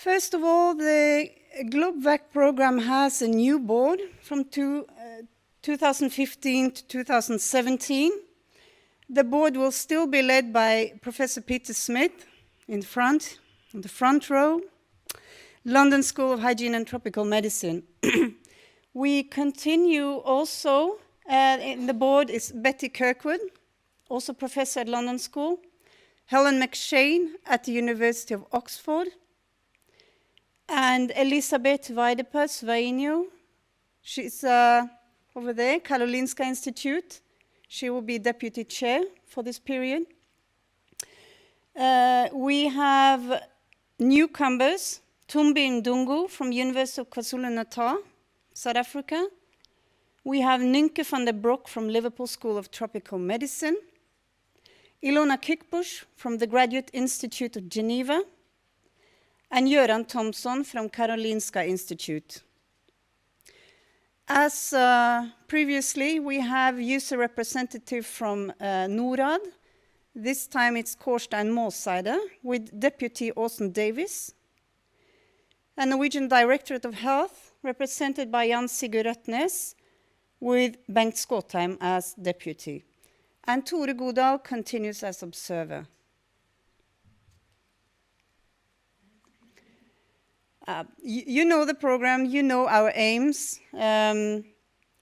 First of all, the GLOBVAC program has a new board from 2015 to 2017. The board will still be led by Professor Peter Smith in front, on the front row, London School of Hygiene and Tropical Medicine. We continue also, in the board is Betty Kirkwood, also professor at London School, Helen McShane at the University of Oxford, and Elisabeth Weideper-Sveinio. She's over there, Karolinska Institute. She will be deputy chair for this period. We have newcomers, Tumbi Ndungu from University of KwaZulu-Natal, South Africa. We have Ninke van der Broek from Liverpool School of Tropical Medicine. Ilona Kikbush from the Graduate Institute of Geneva. And Göran Thomson from Karolinska Institute. As previously, we have user representative from NORAD. This time it's Kårstein Målseider with Deputy Austin Davis. And Norwegian Directorate of Health, represented by Jan Sigurd Røtnes, with Bengt Skåtheim as deputy. And Tore Godal continues as observer. You know the program, you know our aims.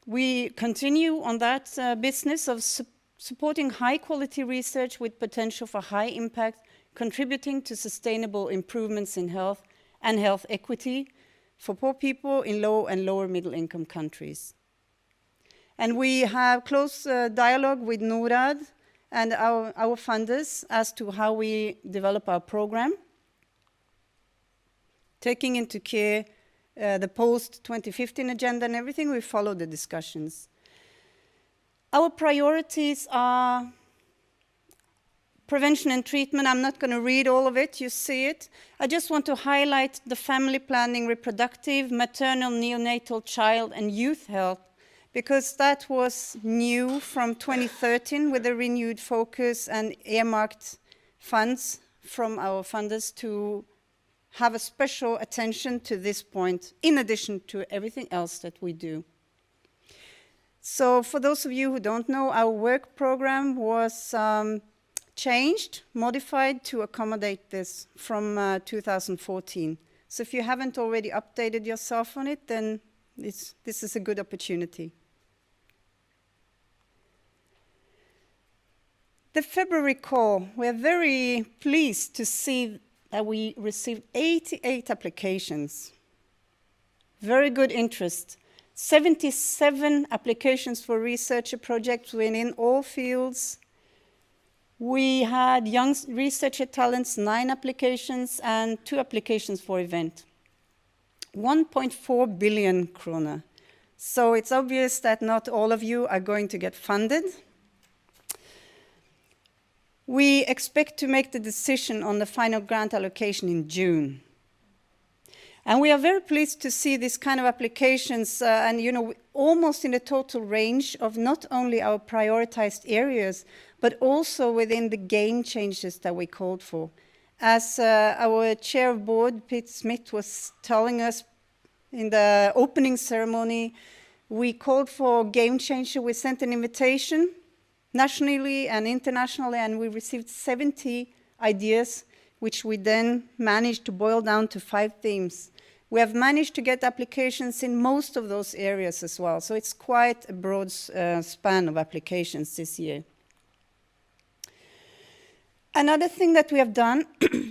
We continue on that business of supporting high-quality research with potential for high impact, contributing to sustainable improvements in health and health equity for poor people in low and lower middle income countries. And we have close dialogue with NORAD and our funders as to how we develop our program, taking into care the post-2015 agenda and everything. We follow the discussions. Our priorities are prevention and treatment. I'm not going to read all of it, you see it. I just want to highlight the family planning, reproductive, maternal, neonatal, child and youth health, because that was new from 2013 with a renewed focus and earmarked funds from our funders to have a special attention to this point, in addition to everything else that we do. So for those of you who don't know, our work program was changed, modified to accommodate this from 2014. So if you haven't already updated yourself on it, then this is a good opportunity. The February call, we're very pleased to see that we received 88 applications. Very good interest. 77 applications for researcher projects within all fields. We had young researcher talents, 9 applications, and 2 applications for event. 1.4 billion kroner. So it's obvious that not all of you are going to get funded. We expect to make the decision on the final grant allocation in June. And we are very pleased to see this kind of applications and, you know, almost in the total range of not only our prioritized areas, but also within the game changes that we called for. As our chair of board, Pete Smith, was telling us in the opening ceremony, we called for game changer. We sent an invitation nationally and internationally, and we received 70 ideas, which we then managed to boil down to 5 themes. We have managed to get applications in most of those areas as well, so it's quite a broad span of applications this year. Another thing that we have done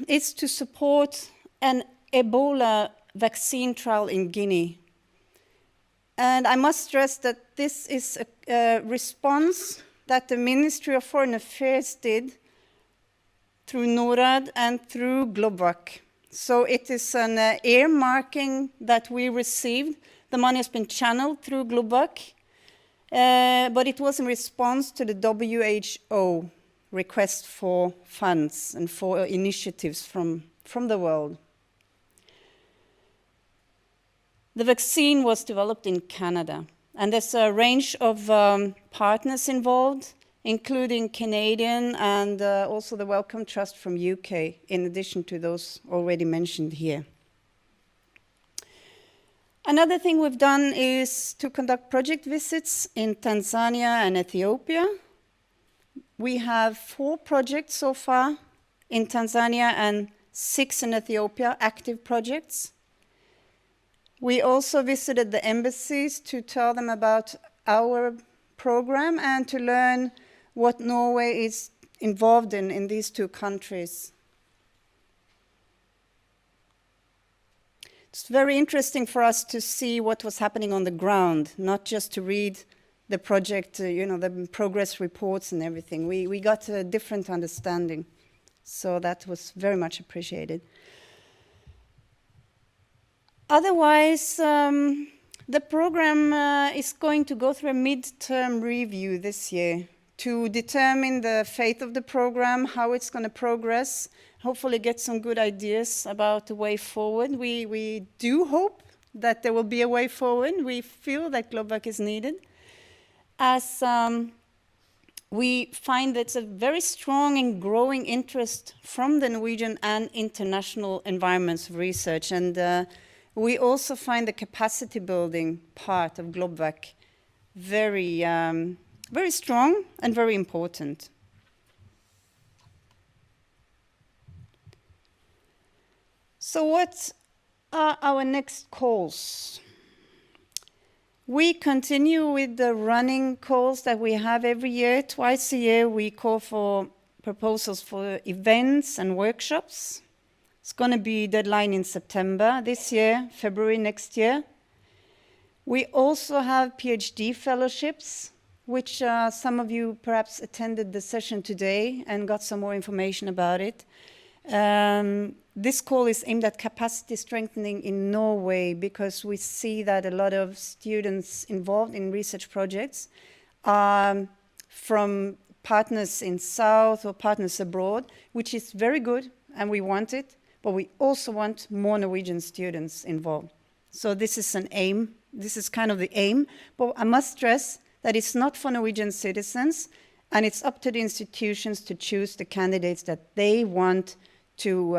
is to support an Ebola vaccine trial in Guinea. And I must stress that this is a response that the Ministry of Foreign Affairs did through NORAD and through GLOBVAC. So it is an earmarking that we received. The money has been channeled through GLOBVAC, but it was in response to the WHO request for funds and for initiatives from the world. The vaccine was developed in Canada, and there's a range of partners involved, including Canadian and also the Wellcome Trust from UK, in addition to those already mentioned here. Another thing we've done is to conduct project visits in Tanzania and Ethiopia. We have 4 projects so far in Tanzania and 6 in Ethiopia, active projects. We also visited the embassies to tell them about our program and to learn what Norway is involved in these 2 countries. It's very interesting for us to see what was happening on the ground, not just to read the project, the progress reports and everything. We got a different understanding, so that was very much appreciated. Otherwise, the program is going to go through a mid-term review this year to determine the fate of the program, how it's going to progress, hopefully get some good ideas about the way forward. We do hope that there will be a way forward. We feel that GLOBVAC is needed, as we find that it's a very strong and growing interest from the Norwegian and international environments of research. And we also find the capacity building part of GLOBVAC very, very strong and very important. So what are our next calls? We continue with the running calls that we have every year. Twice a year we call for proposals for events and workshops. It's going to be deadline in September this year, February next year. We also have PhD fellowships, which some of you perhaps attended the session today and got some more information about it. This call is aimed at capacity strengthening in Norway, because we see that a lot of students involved in research projects are from partners in South or partners abroad, which is very good, and we want it, but we also want more Norwegian students involved. So this is an aim. This is kind of the aim, but I must stress that it's not for Norwegian citizens, and it's up to the institutions to choose the candidates that they want to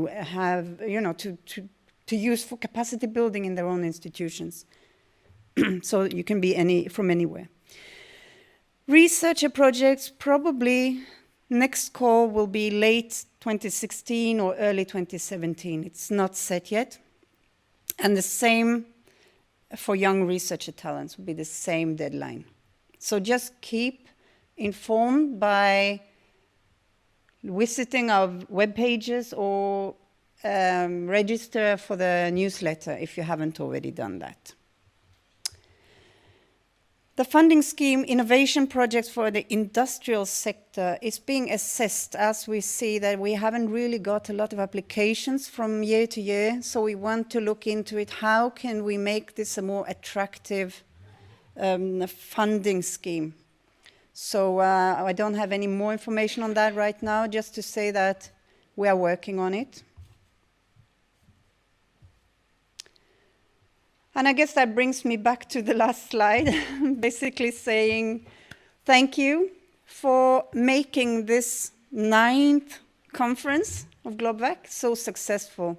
have, to use for capacity building in their own institutions. So you can be from anywhere. Researcher projects, probably next call will be late 2016 or early 2017. It's not set yet. And the same for young researcher talents will be the same deadline. So just keep informed by visiting our web pages or register for the newsletter if you haven't already done that. The funding scheme innovation projects for the industrial sector is being assessed, as we see that we haven't really got a lot of applications from year to year. So we want to look into it. How can we make this a more attractive funding scheme? So I don't have any more information on that right now, just to say that we are working on it. And I guess that brings me back to the last slide, basically saying thank you for making this 9th conference of GLOBVAC so successful.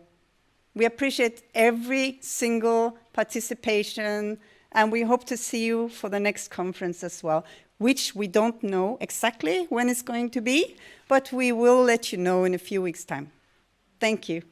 We appreciate every single participation, and we hope to see you for the next conference as well, which we don't know exactly when it's going to be, but we will let you know in a few weeks' time. Thank you.